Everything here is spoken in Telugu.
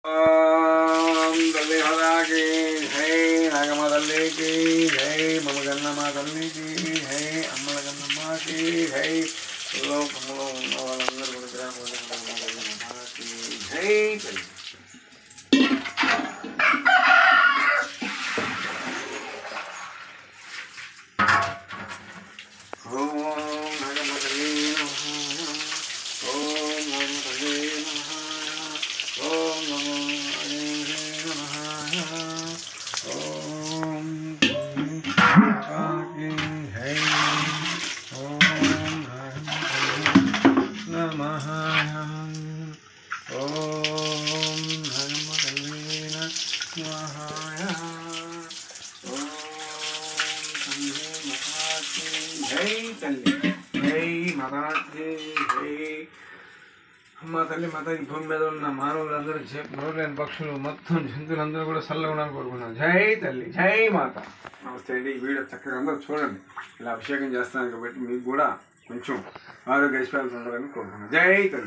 ఓం తల్లి హదాకి జై, నాగమ్మ తల్లికి జై, మమ గన్నమ్మ తల్లికి జై, అమ్మల గన్నమ్మకి జై, లోకంలో ఉన్న వాళ్ళందరూ కూడా గ్రామాలకి జై తల్లి. ఓం నాగమ్మ తల్లి నమః, ఓం నాగమ్మ తల్లి నమః, ఓం నమో నమః, ఓం జై, ఓం నమః, ఓం నాగమ్మ తల్లి నమః, జై తల్లి, జై మాతాకి జై. అమ్మ తల్లి మాత ఈ భూమి మీద ఉన్న మానవులందరూ నోరులేని పక్షులు మొత్తం జంతువులందరూ కూడా చల్లగా ఉండాలని కోరుకున్నాను. జై తల్లి, జై మాత. నమస్తే అండి. ఈ వీడియో చక్కగా అందరూ చూడండి. ఇలా అభిషేకం చేస్తున్నాను కాబట్టి మీకు కూడా కొంచెం ఆరోగ్య ఐశ్వర్యాలు ఉండాలని కోరుకున్నాను. జై తల్లి.